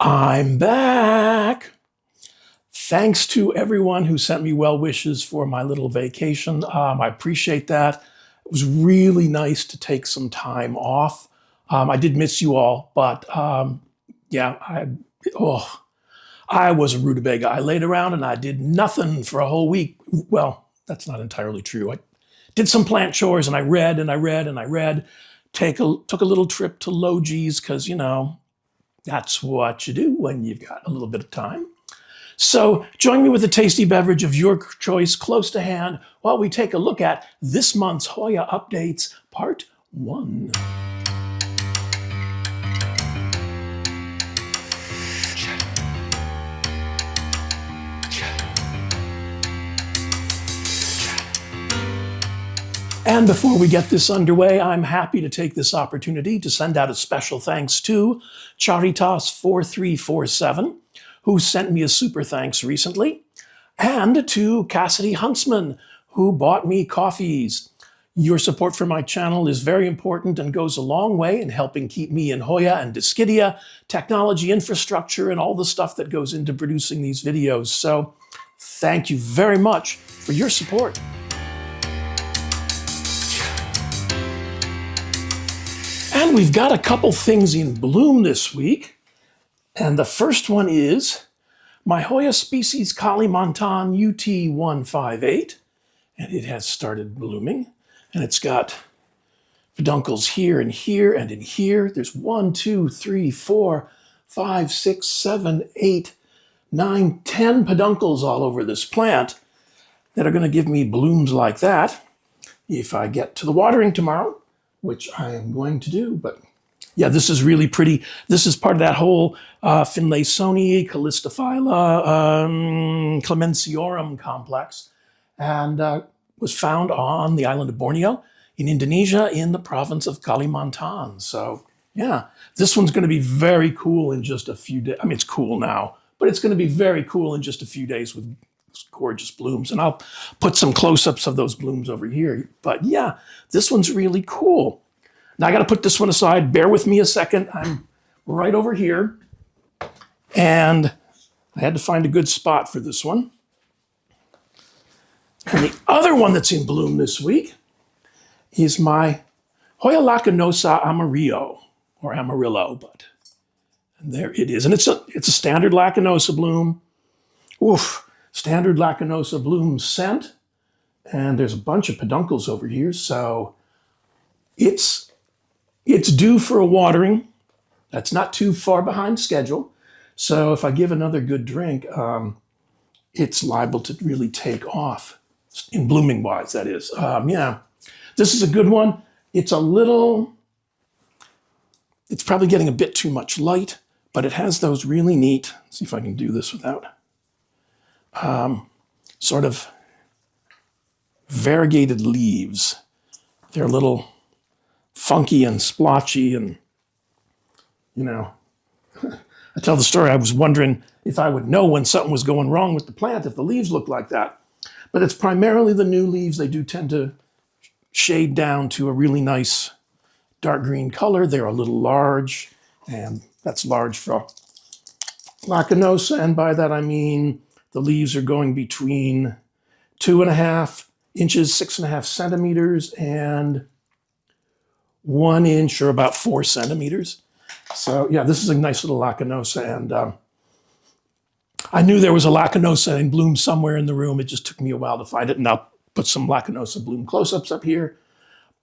I'm back. Thanks to everyone who sent me well wishes for my little vacation. I appreciate that. It was really nice to take some time off. I did miss you all, but yeah, I was a rutabaga. I laid around and I did nothing for a whole week. Well, that's not entirely true. I did some plant chores and I read and I read and I read. Took a little trip to Logies because, you know, that's what you do when you've got a little bit of time. So join me with a tasty beverage of your choice close to hand while we take a look at this month's Hoya Updates Part 1. And before we get this underway, I'm happy to take this opportunity to send out a special thanks to Charitas4347, who sent me a super thanks recently, and to Cassidy Huntsman, who bought me coffees. Your support for my channel is very important and goes a long way in helping keep me in Hoya and Dischidia, technology infrastructure, and all the stuff that goes into producing these videos. So thank you very much for your support. And we've got a couple things in bloom this week. And the first one is my Hoya species Kalimantan UT158. And it has started blooming. And it's got peduncles here and here and in here. There's 1, 2, 3, 4, 5, 6, 7, 8, 9, 10 peduncles all over this plant that are going to give me blooms like that if I get to the watering tomorrow, which I am going to do. But yeah, this is really pretty. This is part of that whole Finlaysonii, Calistophylla, Clemenciorum complex, and was found on the island of Borneo in Indonesia in the province of Kalimantan. So yeah, this one's going to be very cool in just a few days. I mean, it's cool now, but it's going to be very cool in just a few days with gorgeous blooms. And I'll put some close-ups of those blooms over here. But yeah, this one's really cool. Now I got to put this one aside. Bear with me a second. I'm right over here. And I had to find a good spot for this one. And the other one that's in bloom this week is my Hoya lacanosa amarillo, or amarillo, but there it is. And it's a standard lacanosa bloom. Oof. Standard lacanosa bloom scent, and there's a bunch of peduncles over here, so it's due for a watering. That's not too far behind schedule, so if I give another good drink, it's liable to really take off, in blooming wise, that is. Yeah, this is a good one. It's probably getting a bit too much light, but it has those really neat, let's see if I can do this without, sort of variegated leaves. They're a little funky and splotchy, and, you know, I tell the story, I was wondering if I would know when something was going wrong with the plant if the leaves looked like that. But it's primarily the new leaves. They do tend to shade down to a really nice dark green color. They're a little large, and that's large for lacanosa, and by that I mean the leaves are going between 2.5 inches, 6.5 centimeters, and 1 inch, or about 4 centimeters. So yeah, this is a nice little lacanosa, and I knew there was a lacanosa in bloom somewhere in the room. It just took me a while to find it, and I'll put some lacanosa bloom close-ups up here.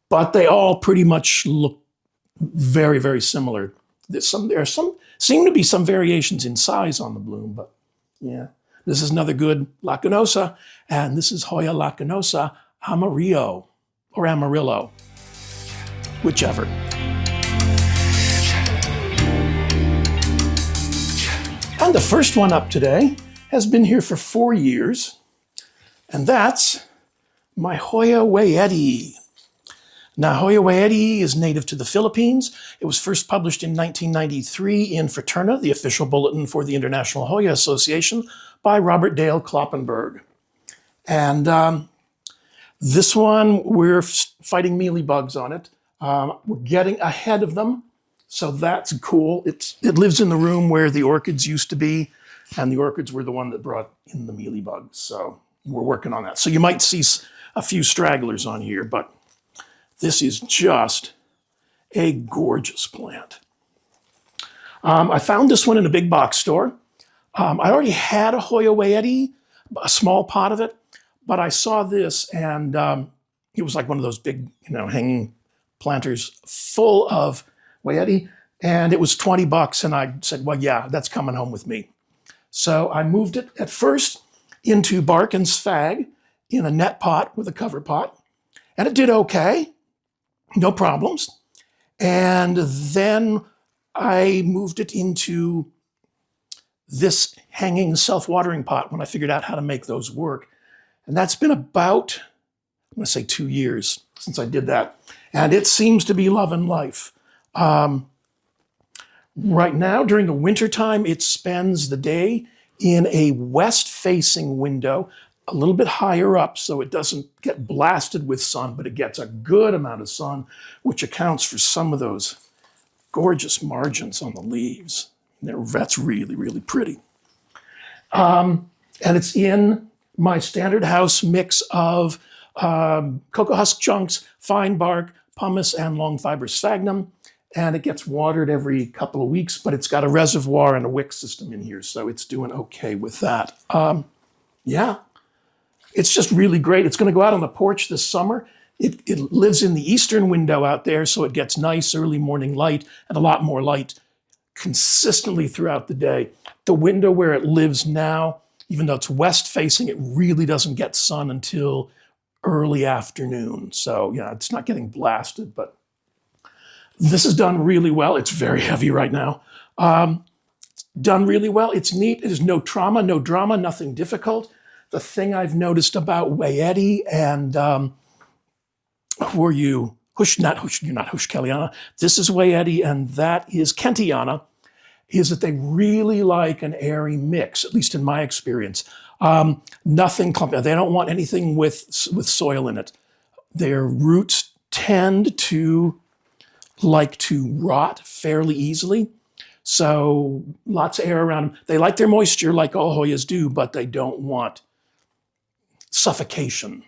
But they all pretty much look very, very similar. There seem to be some variations in size on the bloom, but yeah. This is another good lacanosa, and this is Hoya lacanosa amarillo, or amarillo, whichever. And the first one up today has been here for 4 years, and that's my Hoya wayetii. Now, Hoya wayetii is native to the Philippines. It was first published in 1993 in Fraterna, the official bulletin for the International Hoya Association, by Robert Dale Kloppenberg. And this one, we're fighting mealybugs on it. We're getting ahead of them. So that's cool. It lives in the room where the orchids used to be, and the orchids were the one that brought in the mealybugs. So we're working on that. So you might see a few stragglers on here, but this is just a gorgeous plant. I found this one in a big box store. I already had a Hoya wayetii, a small pot of it, but I saw this and it was like one of those big, hanging planters full of wayetii, and it was $20, and I said, well, yeah, that's coming home with me. So I moved it at first into bark and sphagnum in a net pot with a cover pot, and it did okay, no problems. And then I moved it into this hanging self-watering pot when I figured out how to make those work. And that's been about, I'm going to say 2 years since I did that. And it seems to be loving life. Right now, during the wintertime, it spends the day in a west-facing window, a little bit higher up so it doesn't get blasted with sun, but it gets a good amount of sun, which accounts for some of those gorgeous margins on the leaves. That's really, really pretty. And it's in my standard house mix of cocoa husk chunks, fine bark, pumice, and long fiber sphagnum. And it gets watered every couple of weeks, but it's got a reservoir and a wick system in here, so it's doing okay with that. Yeah, it's just really great. It's going to go out on the porch this summer. It lives in the eastern window out there, so it gets nice early morning light and a lot more light consistently throughout the day. The window where it lives now, even though it's west facing, it really doesn't get sun until early afternoon. So, it's not getting blasted, but this is done really well. It's very heavy right now. Done really well. It's neat. There's no trauma, no drama, nothing difficult. The thing I've noticed about wayetii and who are you? You're not heuschkeliana. This is wayetii, and that is kentiana, is that they really like an airy mix, at least in my experience. Nothing clumpy. They don't want anything with soil in it. Their roots tend to like to rot fairly easily. So lots of air around them. They like their moisture like all Hoyas do, but they don't want suffocation.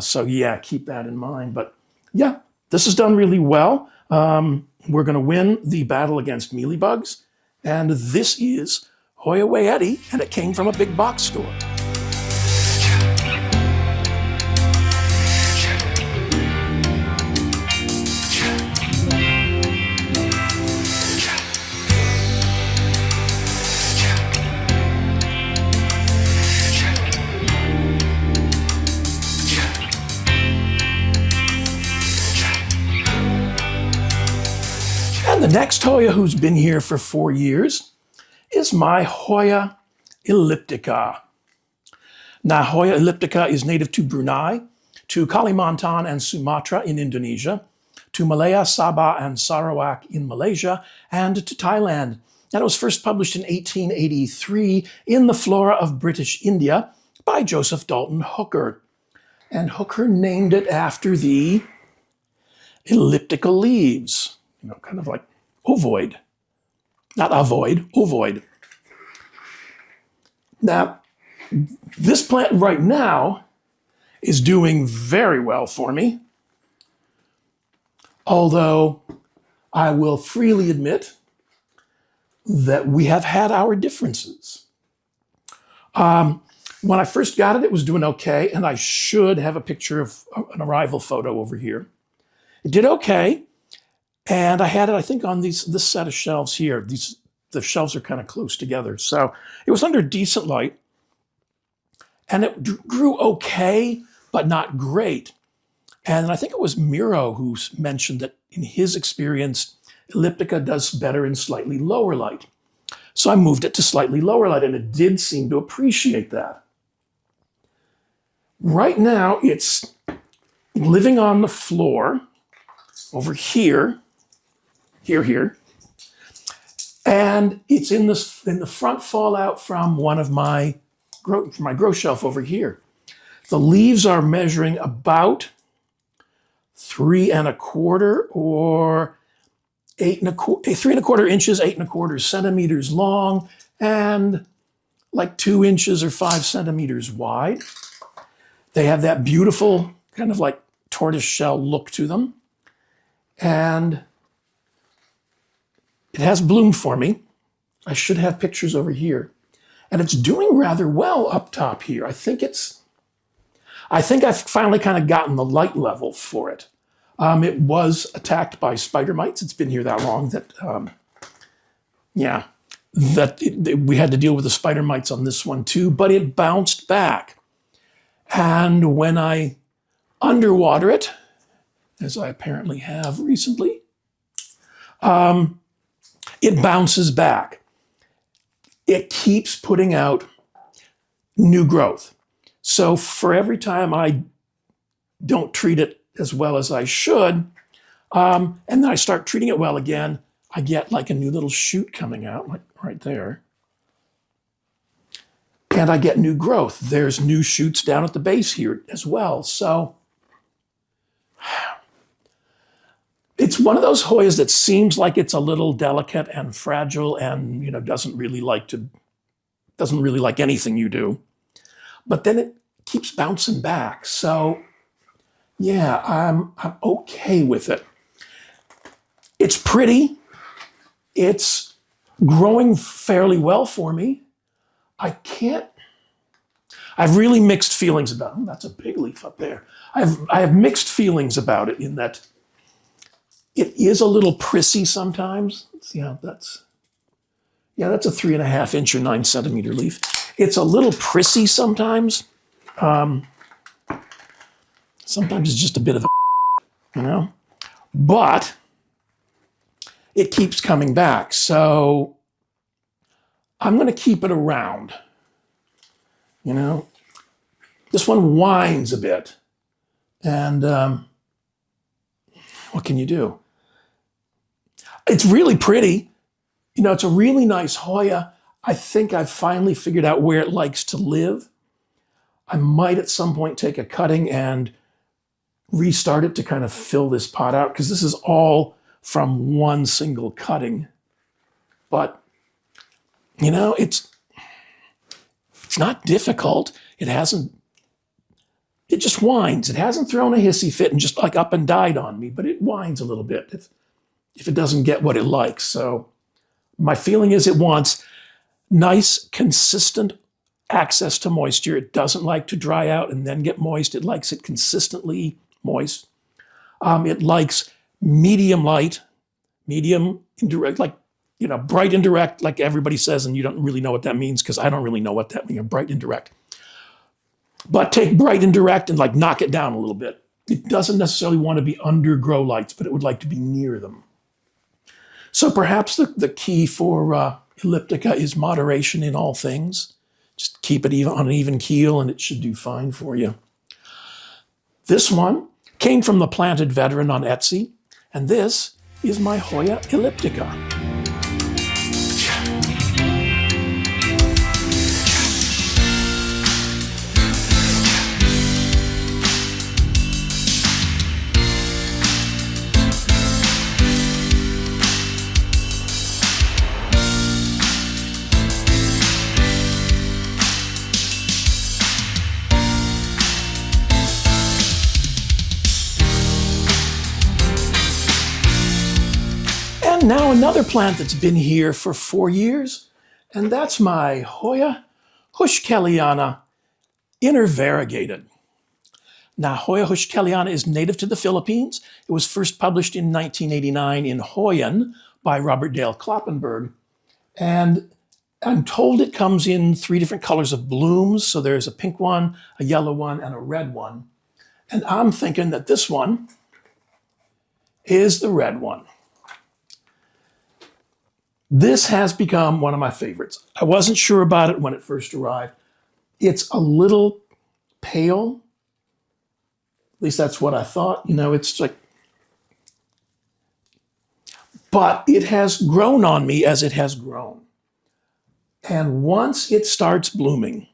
So yeah, keep that in mind. But yeah, this is done really well. We're going to win the battle against mealybugs. And this is Hoya wayetii, and it came from a big box store. And the next Hoya who's been here for 4 years is my Hoya elliptica. Now, Hoya elliptica is native to Brunei, to Kalimantan and Sumatra in Indonesia, to Malaya, Sabah, and Sarawak in Malaysia, and to Thailand. And it was first published in 1883 in the Flora of British India by Joseph Dalton Hooker. And Hooker named it after the elliptical leaves, kind of like ovoid. Not avoid, ovoid. Now, this plant right now is doing very well for me, although I will freely admit that we have had our differences. When I first got it, it was doing okay, and I should have a picture of an arrival photo over here. It did okay, and I had it, I think, on this set of shelves here. The shelves are kind of close together, so it was under decent light, and it grew okay, but not great. And I think it was Miro who mentioned that in his experience, elliptica does better in slightly lower light. So I moved it to slightly lower light, and it did seem to appreciate that. Right now, it's living on the floor over here, here, and it's in the front fallout from one of my grow shelf over here. The leaves are measuring about 3 1/4, or 3¼ inches, 8¼ centimeters long, and like 2 inches or 5 centimeters wide. They have that beautiful kind of like tortoise shell look to them. And it has bloomed for me. I should have pictures over here. And it's doing rather well up top here. I think I've finally kind of gotten the light level for it. It was attacked by spider mites. It's been here that long that, we had to deal with the spider mites on this one too, but it bounced back. And when I underwater it, as I apparently have recently, it bounces back. It keeps putting out new growth. So for every time I don't treat it as well as I should, and then I start treating it well again, I get like a new little shoot coming out, like right there. And I get new growth. There's new shoots down at the base here as well. So it's one of those Hoyas that seems like it's a little delicate and fragile and, doesn't really like anything you do. But then it keeps bouncing back. So yeah, I'm okay with it. It's pretty. It's growing fairly well for me. I have really mixed feelings about it. That's a big leaf up there. I have mixed feelings about it in that it is a little prissy sometimes. Yeah, that's a 3½ inch or 9 centimeter leaf. It's a little prissy sometimes. Sometimes it's just a bit of but it keeps coming back. So I'm going to keep it around. This one whines a bit. And what can you do? It's really pretty. It's a really nice Hoya. I think I've finally figured out where it likes to live. I might at some point take a cutting and restart it to kind of fill this pot out, because this is all from one single cutting. But, it's not difficult. It just whines. It hasn't thrown a hissy fit and just like up and died on me, but it whines a little bit if it doesn't get what it likes. So my feeling is it wants nice, consistent access to moisture. It doesn't like to dry out and then get moist. It likes it consistently moist. It likes medium light, medium indirect, like, bright indirect, like everybody says, and you don't really know what that means because I don't really know what that means, bright indirect. But take bright indirect and like knock it down a little bit. It doesn't necessarily want to be under grow lights, but it would like to be near them. So perhaps the key for elliptica is moderation in all things. Just keep it on an even keel and it should do fine for you. This one came from the Planted Veteran on Etsy, and this is my Hoya elliptica. And now another plant that's been here for 4 years, and that's my Hoya heuschkeliana variegated. Now, Hoya heuschkeliana is native to the Philippines. It was first published in 1989 in Hoyan by Robert Dale Kloppenberg. And I'm told it comes in 3 different colors of blooms. So there's a pink one, a yellow one, and a red one. And I'm thinking that this one is the red one. This has become one of my favorites. I wasn't sure about it when it first arrived. It's a little pale. At least that's what I thought. It's like, but it has grown on me as it has grown. And once it starts blooming,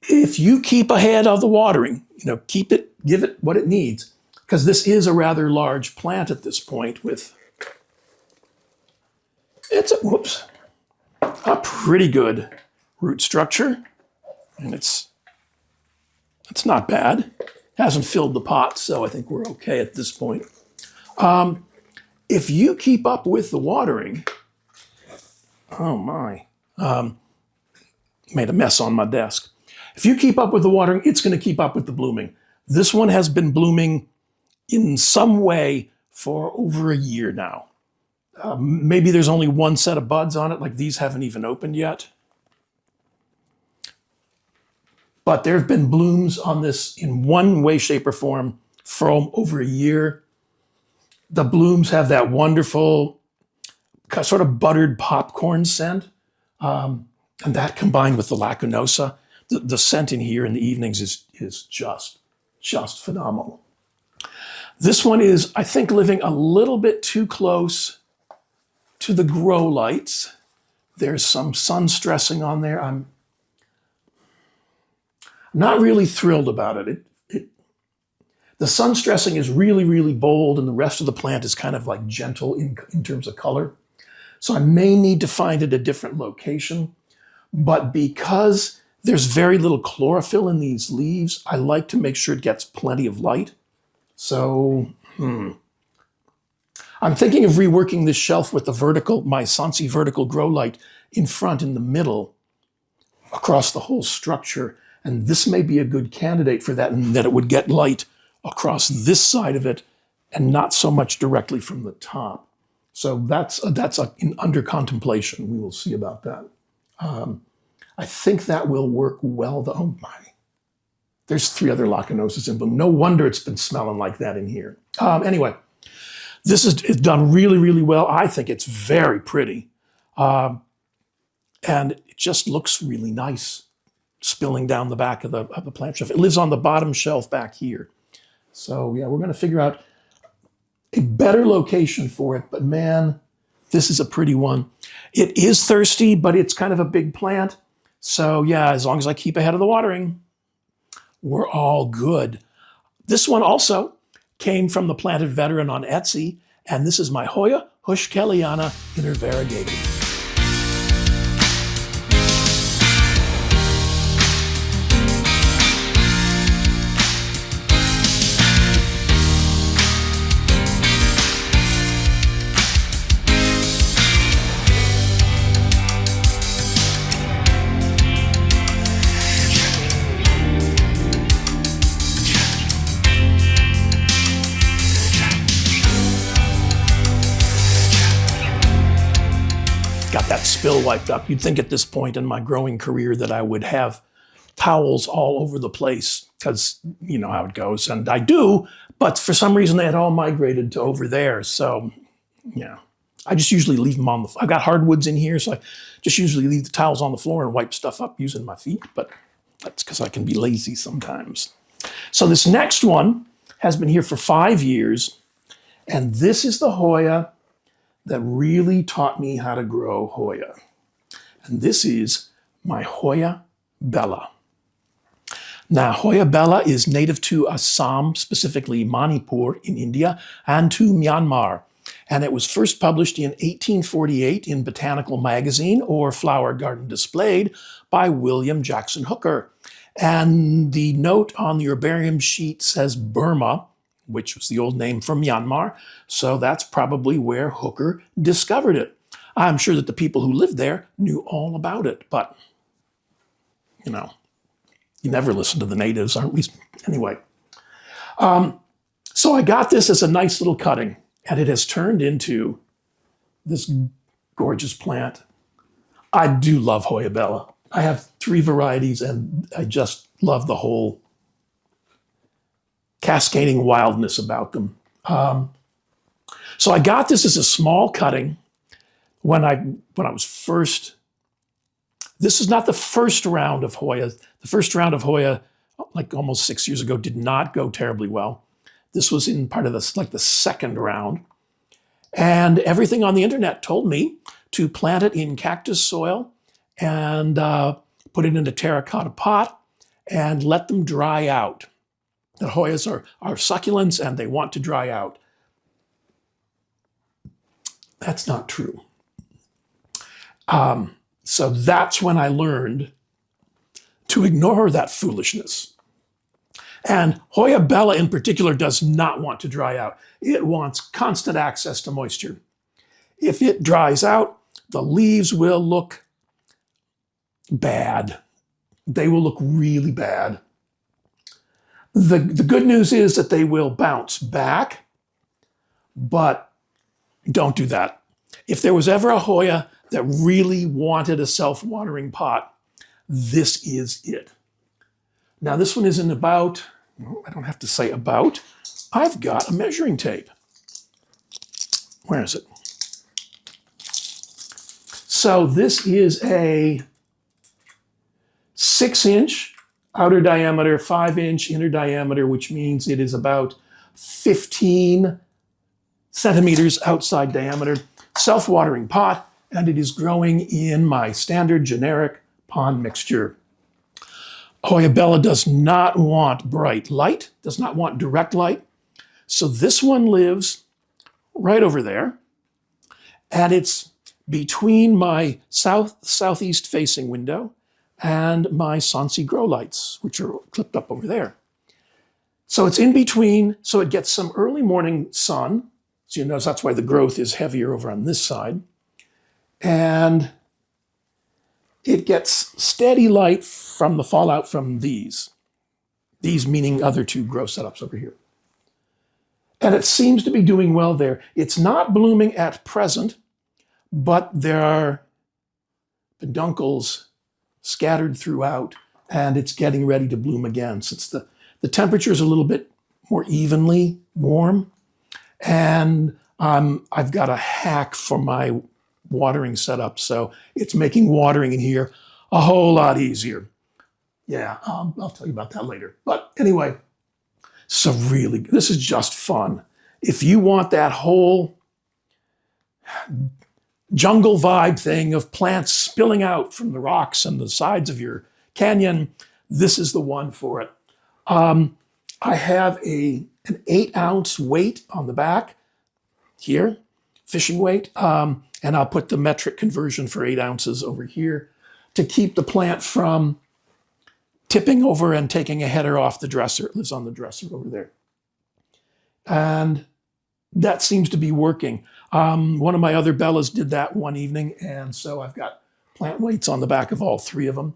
if you keep ahead of the watering, give it what it needs, because this is a rather large plant at this point with, a pretty good root structure. And it's not bad. Hasn't filled the pot, so I think we're okay at this point. If you keep up with the watering, oh my, made a mess on my desk. If you keep up with the watering, it's going to keep up with the blooming. This one has been blooming in some way for over a year now. Maybe there's only one set of buds on it, like these haven't even opened yet. But there have been blooms on this in one way, shape, or form for over a year. The blooms have that wonderful sort of buttered popcorn scent. And that combined with the lacunosa, the scent in here in the evenings is just phenomenal. This one is, I think, living a little bit too close to the grow lights. There's some sun stressing on there. I'm not really thrilled about it. The sun stressing is really, really bold, and the rest of the plant is kind of like gentle in terms of color. So I may need to find it a different location. But because there's very little chlorophyll in these leaves, I like to make sure it gets plenty of light. So, I'm thinking of reworking this shelf with my Sansi vertical grow light in front, in the middle, across the whole structure. And this may be a good candidate for that, and that it would get light across this side of it and not so much directly from the top. So that's under contemplation. We will see about that. I think that will work well. Oh my, there's 3 other lacunosas in bloom. No wonder it's been smelling like that in here. Anyway, this is done really, really well. I think it's very pretty. And it just looks really nice spilling down the back of the plant shelf. It lives on the bottom shelf back here. So yeah, we're going to figure out a better location for it. But man, this is a pretty one. It is thirsty, but it's kind of a big plant. So yeah, as long as I keep ahead of the watering, we're all good. This one also came from the Planted Veteran on Etsy, and this is my Hoya heuschkeliana variegated. Got that spill wiped up. You'd think at this point in my growing career that I would have towels all over the place, because you know how it goes, and I do, but for some reason they had all migrated to over there. So yeah, I just usually leave them on the, I've got hardwoods in here, so I just usually leave the towels on the floor and wipe stuff up using my feet, but that's because I can be lazy sometimes. So this next one has been here for 5 years, and this is the Hoya that really taught me how to grow Hoya. And this is my Hoya bella. Now, Hoya bella is native to Assam, specifically Manipur in India, and to Myanmar. And it was first published in 1848 in Botanical Magazine, or Flower Garden Displayed, by William Jackson Hooker. And the note on the herbarium sheet says Burma, which was the old name for Myanmar. So that's probably where Hooker discovered it. I'm sure that the people who lived there knew all about it, but you know, you never listen to the natives, aren't we? Anyway, so I got this as a nice little cutting, and it has turned into this gorgeous plant. I do love Hoya bella. I have 3 varieties, and I just love the whole cascading wildness about them. So I got this as a small cutting when I was first. This is not the first round of Hoya. The first round of Hoya, like almost 6 years ago, did not go terribly well. This was in part of the second round. And everything on the internet told me to plant it in cactus soil and put it in a terracotta pot and let them dry out. that Hoyas are succulents and they want to dry out. That's not true. So that's when I learned to ignore that foolishness. And Hoya bella in particular does not want to dry out. It wants constant access to moisture. If it dries out, the leaves will look bad. They will look really bad. The good news is that they will bounce back, but don't do that. If there was ever a Hoya that really wanted a self-watering pot, this is it. Now this one isn't about, well, I don't have to say about, I've got a measuring tape. Where is it? So this is a 6-inch outer diameter, 5-inch inner diameter, which means it is about 15 centimeters outside diameter, self-watering pot, and it is growing in my standard generic pond mixture. Hoya bella does not want bright light, does not want direct light. So this one lives right over there, and it's between my southeast facing window and my Sansi grow lights, which are clipped up over there. So it's in between, so it gets some early morning sun. So you notice that's why the growth is heavier over on this side. And it gets steady light from the fallout from these. These meaning other two grow setups over here. And it seems to be doing well there. It's not blooming at present, but there are peduncles scattered throughout, and it's getting ready to bloom again since the temperature is a little bit more evenly warm. And I've got a hack for my watering setup, so it's making watering in here a whole lot easier. Yeah, I'll tell you about that later. But anyway, so really, this is just fun. If you want that whole jungle vibe thing of plants spilling out from the rocks and the sides of your canyon, this is the one for it. I have an 8-ounce weight on the back here, fishing weight, and I'll put the metric conversion for 8 ounces over here to keep the plant from tipping over and taking a header off the dresser. It lives on the dresser over there. And that seems to be working. One of my other bellas did that one evening, and so I've got plant weights on the back of all 3 of them.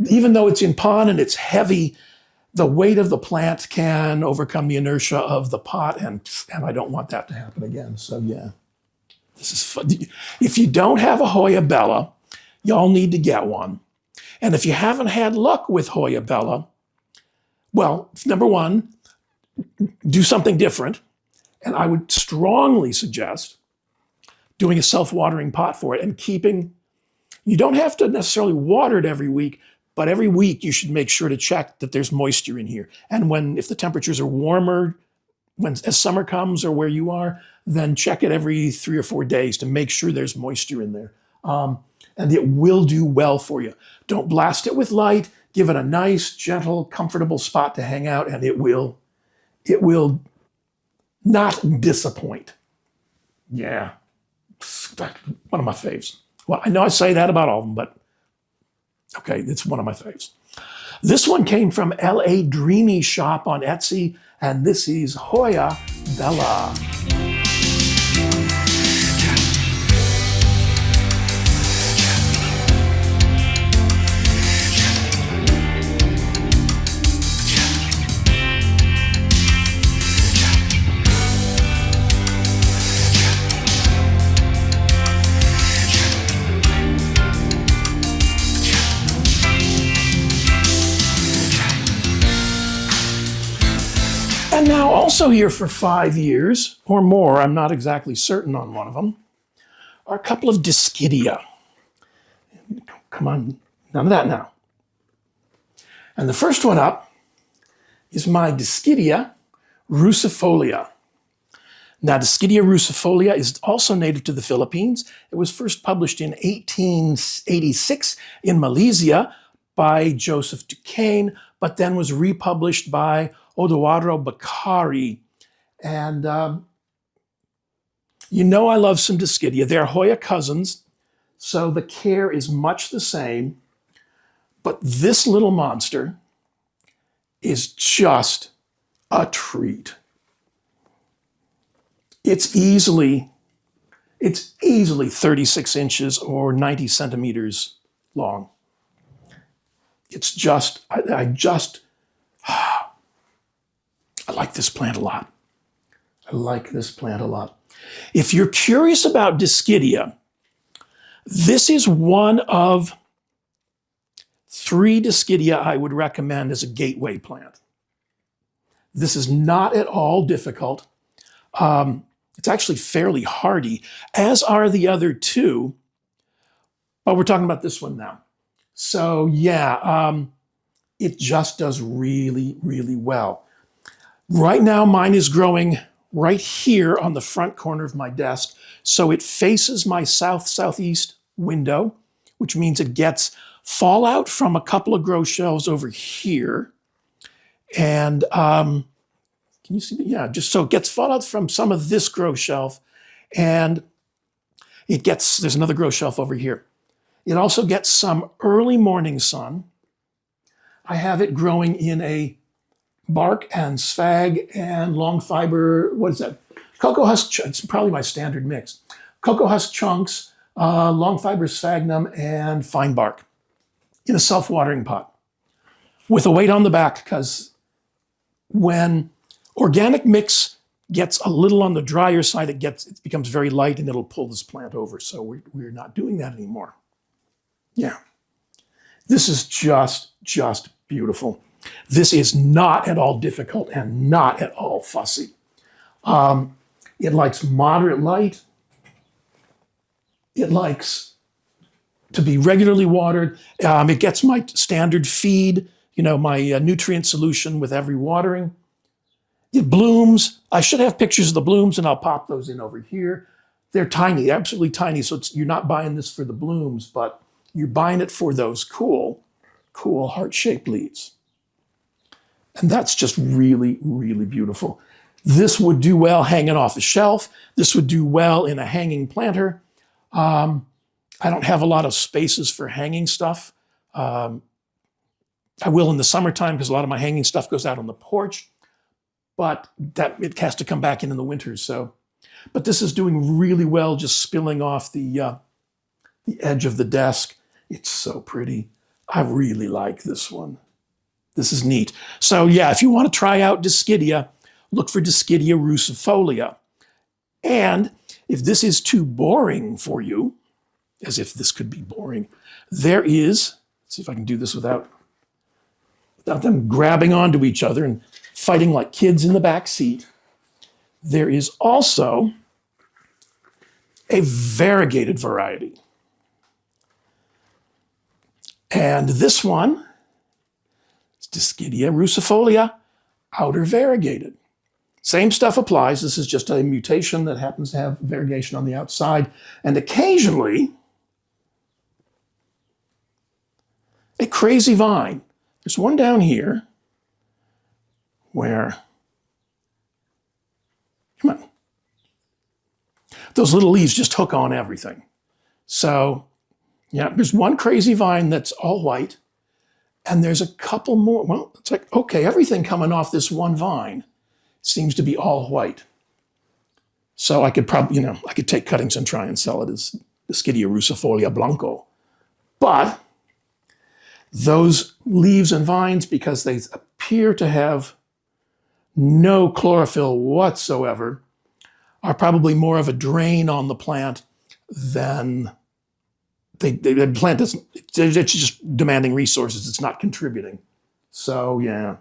Even though it's in pond and it's heavy, the weight of the plant can overcome the inertia of the pot, and I don't want that to happen again. So yeah, this is fun. If you don't have a Hoya bella, y'all need to get one. And if you haven't had luck with Hoya bella, well, number one, do something different. And I would strongly suggest doing a self-watering pot for it and keeping, you don't have to necessarily water it every week, but every week you should make sure to check that there's moisture in here. And if the temperatures are warmer, as summer comes or where you are, then check it every 3 or 4 days to make sure there's moisture in there. And it will do well for you. Don't blast it with light. Give it a nice, gentle, comfortable spot to hang out, and it will not disappoint. Yeah, one of my faves. Well, I know I say that about all of them, but okay, it's one of my faves. This one came from L.A. Dreamy Shop on Etsy, and this is Hoya bella. And now also here for 5 years or more, I'm not exactly certain on one of them, are a couple of Dischidia. Come on, none of that now. And the first one up is my Dischidia ruscifolia. Now, Dischidia ruscifolia is also native to the Philippines. It was first published in 1886 in Malaysia by Joseph Duquesne, but then was republished by Odoardo Beccari. And you know I love some Dischidia. They're Hoya cousins, so the care is much the same. But this little monster is just a treat. It's easily 36 inches or 90 centimeters long. It's just, I like this plant a lot. I like this plant a lot. If you're curious about Dischidia, this is one of 3 Dischidia I would recommend as a gateway plant. This is not at all difficult. It's actually fairly hardy, as are the other 2, but we're talking about this one now. So yeah, it just does really, really well. Right now, mine is growing right here on the front corner of my desk, so it faces my southeast window, which means it gets fallout from a couple of grow shelves over here. And can you see that? Yeah, just so it gets fallout from some of this grow shelf, and there's another grow shelf over here. It also gets some early morning sun. I have it growing in a bark and sphagnum and long fiber, what is that? Cocoa husk, it's probably my standard mix. Cocoa husk chunks, long fiber sphagnum, and fine bark in a self-watering pot with a weight on the back, because when organic mix gets a little on the drier side, it becomes very light and it'll pull this plant over. So we're not doing that anymore. Yeah. This is just beautiful. This is not at all difficult and not at all fussy. It likes moderate light. It likes to be regularly watered. It gets my standard feed, my nutrient solution with every watering. It blooms. I should have pictures of the blooms, and I'll pop those in over here. They're tiny, absolutely tiny. So you're not buying this for the blooms, but you're buying it for those cool heart-shaped leaves. And that's just really, really beautiful. This would do well hanging off a shelf. This would do well in a hanging planter. I don't have a lot of spaces for hanging stuff. I will in the summertime, because a lot of my hanging stuff goes out on the porch, but it has to come back in the winter. But this is doing really well, just spilling off the edge of the desk. It's so pretty. I really like this one. This is neat. So yeah, if you want to try out Dischidia, look for Dischidia ruscifolia. And if this is too boring for you, as if this could be boring, there is, let's see if I can do this without them grabbing onto each other and fighting like kids in the back seat. There is also a variegated variety. And this one is Dischidia ruscifolia, outer variegated. Same stuff applies. This is just a mutation that happens to have variegation on the outside. And occasionally, a crazy vine. There's one down here where, come on, those little leaves just hook on everything. So, yeah, there's one crazy vine that's all white, and there's a couple more. Well, it's like, okay, everything coming off this one vine seems to be all white. So I could probably, I could take cuttings and try and sell it as Dischidia ruscifolia blanco. But those leaves and vines, because they appear to have no chlorophyll whatsoever, are probably more of a drain on the plant than the plant doesn't, it's just demanding resources. It's not contributing. So yeah.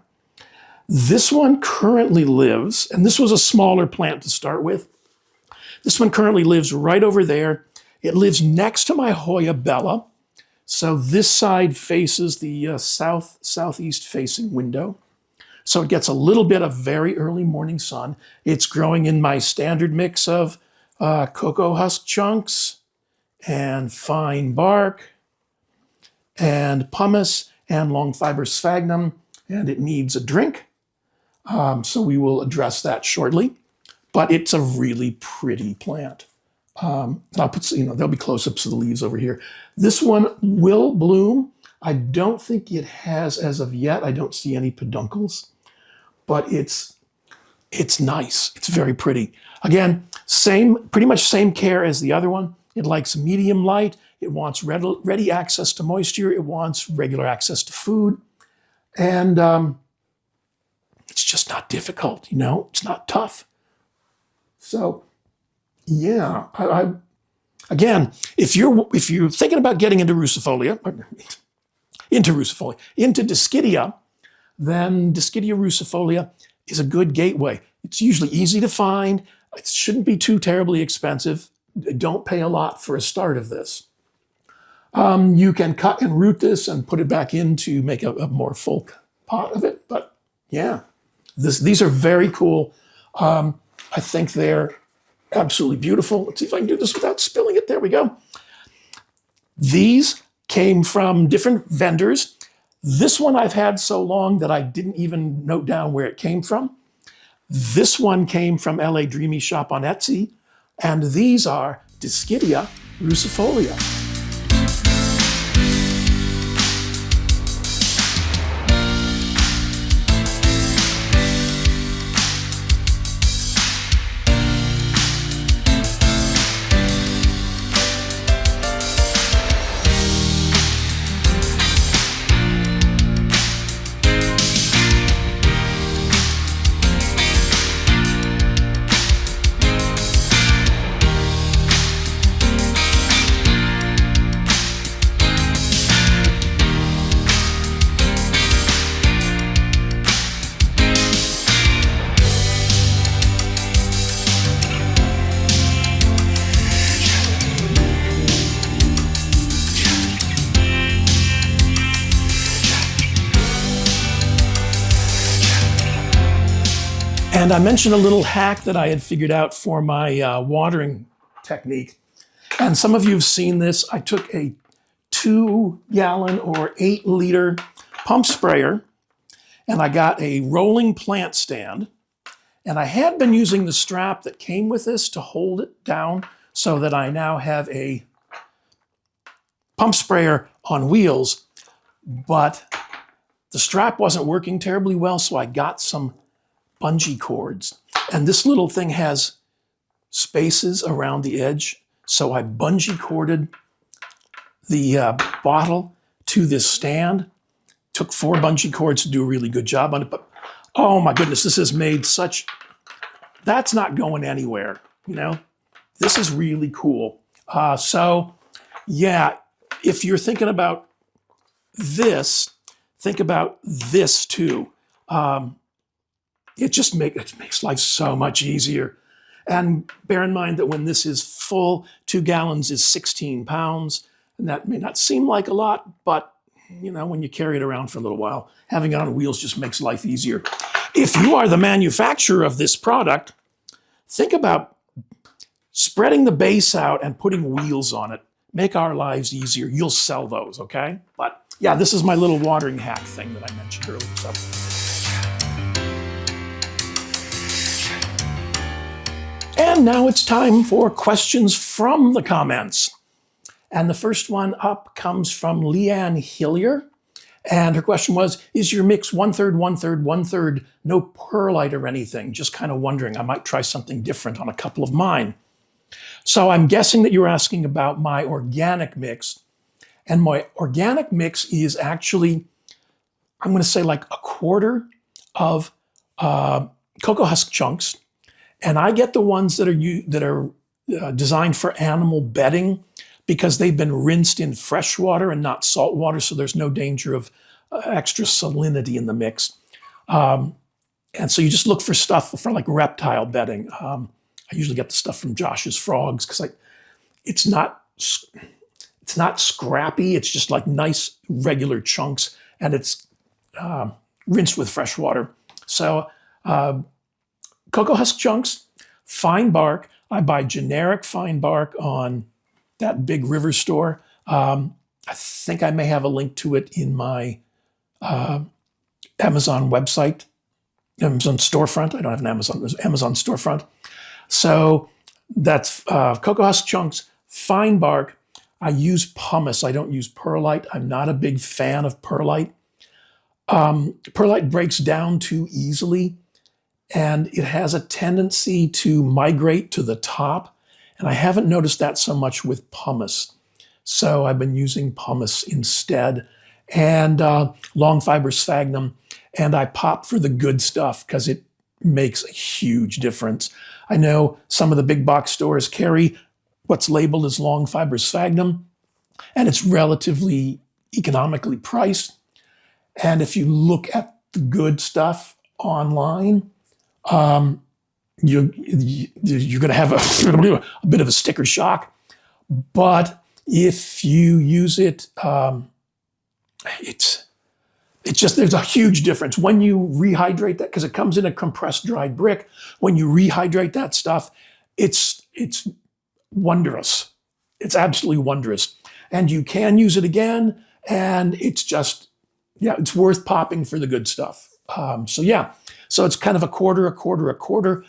This one currently lives, and this was a smaller plant to start with. This one currently lives right over there. It lives next to my Hoya bella. So this side faces the southeast facing window. So it gets a little bit of very early morning sun. It's growing in my standard mix of cocoa husk chunks and fine bark and pumice and long fiber sphagnum. and it needs a drink. So we will address that shortly. But it's a really pretty plant. And I'll put, there'll be close-ups of the leaves over here. This one will bloom. I don't think it has as of yet. I don't see any peduncles, but it's nice. It's very pretty. Again, pretty much same care as the other one. It likes medium light. It wants ready access to moisture. It wants regular access to food. And it's just not difficult, It's not tough. So, yeah, again, if you're thinking about getting into Dischidia, then Dischidia rucifolia is a good gateway. It's usually easy to find. It shouldn't be too terribly expensive. Don't pay a lot for a start of this. You can cut and root this and put it back in to make a more full pot of it. But yeah, these are very cool. I think they're absolutely beautiful. Let's see if I can do this without spilling it. There we go. These came from different vendors. This one I've had so long that I didn't even note down where it came from. This one came from LA Dreamy Shop on Etsy. And these are Dischidia ruscifolia. And I mentioned a little hack that I had figured out for my watering technique. And some of you have seen this. I took a 2-gallon or 8-liter pump sprayer, and I got a rolling plant stand. And I had been using the strap that came with this to hold it down so that I now have a pump sprayer on wheels. But the strap wasn't working terribly well, so I got some bungee cords. And this little thing has spaces around the edge. So I bungee corded the bottle to this stand. Took 4 bungee cords to do a really good job on it. But oh my goodness, this has made that's not going anywhere. This is really cool. So yeah, if you're thinking about this, think about this too. It makes life so much easier. And bear in mind that when this is full, 2 gallons is 16 pounds. And that may not seem like a lot, but when you carry it around for a little while, having it on wheels just makes life easier. If you are the manufacturer of this product, think about spreading the base out and putting wheels on it. Make our lives easier. You'll sell those, okay? But yeah, this is my little watering hack thing that I mentioned earlier. So. And now it's time for questions from the comments. And the first one up comes from Leanne Hillier. And her question was, is your mix 1/3, 1/3, 1/3, no perlite or anything? Just kind of wondering, I might try something different on a couple of mine. So I'm guessing that you're asking about my organic mix. And my organic mix is actually, I'm going to say like 1/4 of cocoa husk chunks. And I get the ones that are designed for animal bedding because they've been rinsed in fresh water and not salt water, so there's no danger of extra salinity in the mix. And so you just look for stuff for like reptile bedding. I usually get the stuff from Josh's Frogs because it's not scrappy. It's just like nice regular chunks, and it's rinsed with fresh water. So cocoa husk chunks, fine bark. I buy generic fine bark on that big river store. I think I may have a link to it in my Amazon website, Amazon storefront. I don't have an Amazon, there's Amazon storefront. So that's cocoa husk chunks, fine bark. I use pumice. I don't use perlite. I'm not a big fan of perlite. Perlite breaks down too easily, and it has a tendency to migrate to the top. And I haven't noticed that so much with pumice. So I've been using pumice instead, and long fiber sphagnum. And I pop for the good stuff because it makes a huge difference. I know some of the big box stores carry what's labeled as long fiber sphagnum, and it's relatively economically priced. And if you look at the good stuff online, you're going to have a bit of a sticker shock. But if you use it, it's just, there's a huge difference. When you rehydrate that, because it comes in a compressed dried brick, when you rehydrate that stuff, it's wondrous. It's absolutely wondrous. And you can use it again, and it's just, yeah, it's worth popping for the good stuff. So it's kind of a quarter,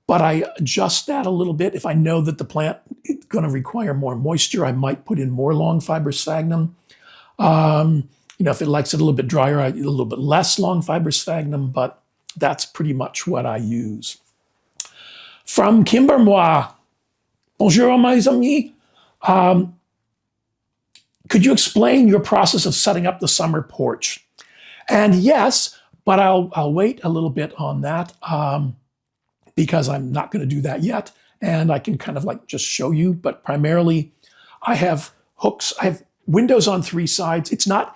but I adjust that a little bit. If I know that the plant is going to require more moisture, I might put in more long fiber sphagnum. If it likes it a little bit drier, a little bit less long fiber sphagnum, but that's pretty much what I use. From Kimbermois, bonjour mes amis. Could you explain your process of setting up the summer porch? And yes, but I'll wait a little bit on that because I'm not going to do that yet. And I can kind of like just show you, but primarily I have hooks. I have windows on three sides. It's not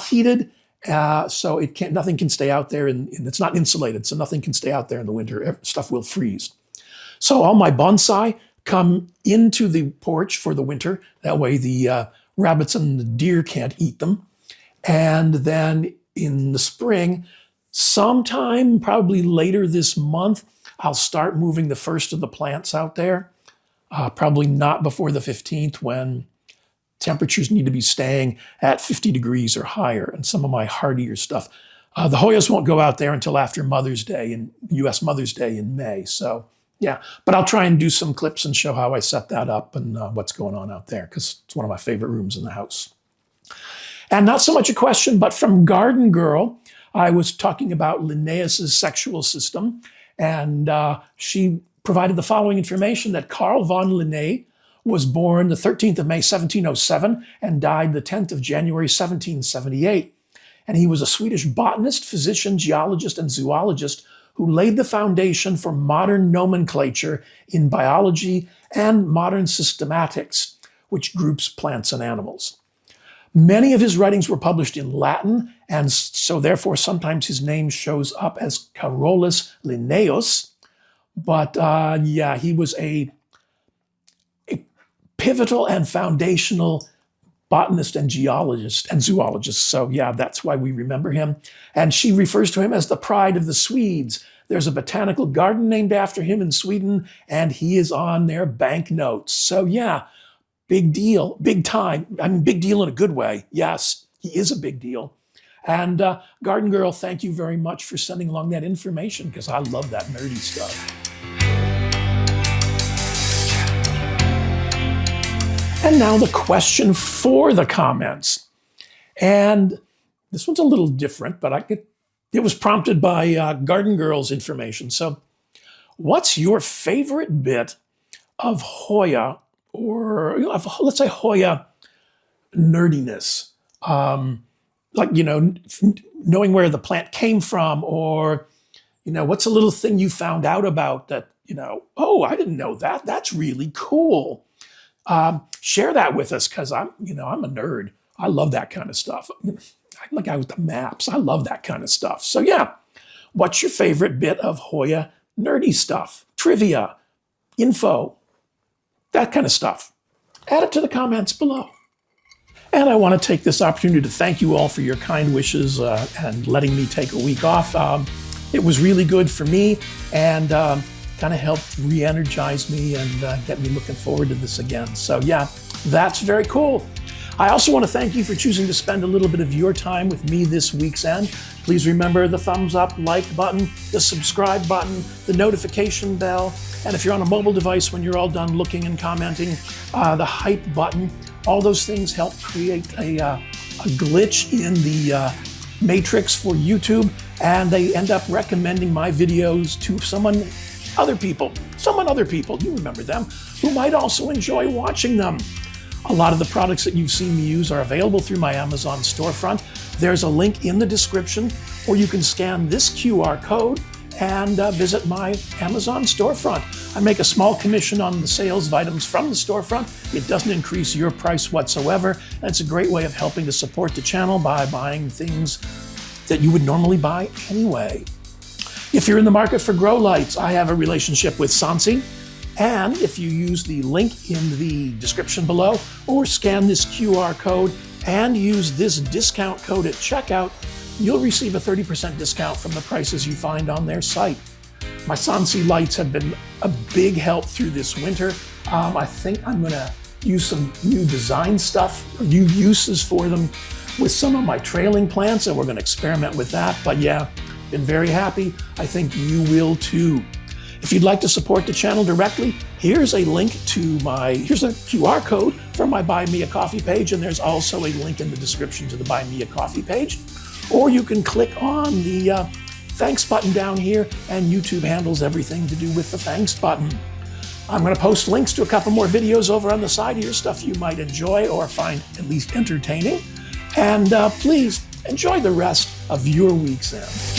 heated, so nothing can stay out there, and it's not insulated, so nothing can stay out there in the winter. Stuff will freeze. So all my bonsai come into the porch for the winter. That way the rabbits and the deer can't eat them. And then in the spring, sometime probably later this month, I'll start moving the first of the plants out there. Probably not before the 15th, when temperatures need to be staying at 50 degrees or higher, and some of my hardier stuff. The Hoyas won't go out there until after Mother's Day, and U.S. Mother's Day in May. So yeah, but I'll try and do some clips and show how I set that up and what's going on out there, because it's one of my favorite rooms in the house. And not so much a question, but from Garden Girl, I was talking about Linnaeus's sexual system, and she provided the following information: that Carl von Linné was born the 13th of May, 1707, and died the 10th of January, 1778. And he was a Swedish botanist, physician, geologist, and zoologist who laid the foundation for modern nomenclature in biology and modern systematics, which groups plants and animals. Many of his writings were published in Latin, and so therefore sometimes his name shows up as Carolus Linnaeus. But he was a pivotal and foundational botanist and geologist and zoologist. So yeah, that's why we remember him. And she refers to him as the pride of the Swedes. There's a botanical garden named after him in Sweden, and he is on their banknotes. So yeah, big deal, big time. I mean, big deal in a good way. Yes, he is a big deal. And Garden Girl, thank you very much for sending along that information, because I love that nerdy stuff. And now the question for the comments. And this one's a little different, but it was prompted by Garden Girl's information. So what's your favorite bit of Hoya, or let's say Hoya nerdiness? Knowing where the plant came from, or, what's a little thing you found out about that, oh, I didn't know that. That's really cool. Share that with us, because I'm a nerd. I love that kind of stuff. I'm the guy with the maps. I love that kind of stuff. So yeah, what's your favorite bit of Hoya nerdy stuff? Trivia, info, that kind of stuff. Add it to the comments below. And I want to take this opportunity to thank you all for your kind wishes and letting me take a week off. It was really good for me, and kind of helped re-energize me and get me looking forward to this again. So yeah, that's very cool. I also want to thank you for choosing to spend a little bit of your time with me this week's end. Please remember the thumbs up, like button, the subscribe button, the notification bell, and if you're on a mobile device when you're all done looking and commenting, the hype button. All those things help create a glitch in the matrix for YouTube, and they end up recommending my videos to other people, you remember them, who might also enjoy watching them. A lot of the products that you've seen me use are available through my Amazon storefront. There's a link in the description, or you can scan this QR code and visit my Amazon storefront. I make a small commission on the sales of items from the storefront. It doesn't increase your price whatsoever, and it's a great way of helping to support the channel by buying things that you would normally buy anyway. If you're in the market for grow lights, I have a relationship with Sansi. And if you use the link in the description below, or scan this QR code and use this discount code at checkout, you'll receive a 30% discount from the prices you find on their site. My Sansi lights have been a big help through this winter. I think I'm gonna use some new design stuff, or new uses for them with some of my trailing plants, and we're gonna experiment with that. But yeah, been very happy. I think you will too. If you'd like to support the channel directly, here's a link to here's a QR code for my Buy Me a Coffee page, and there's also a link in the description to the Buy Me a Coffee page. Or you can click on the thanks button down here, and YouTube handles everything to do with the thanks button. I'm gonna post links to a couple more videos over on the side here, stuff you might enjoy or find at least entertaining. And please enjoy the rest of your week's end.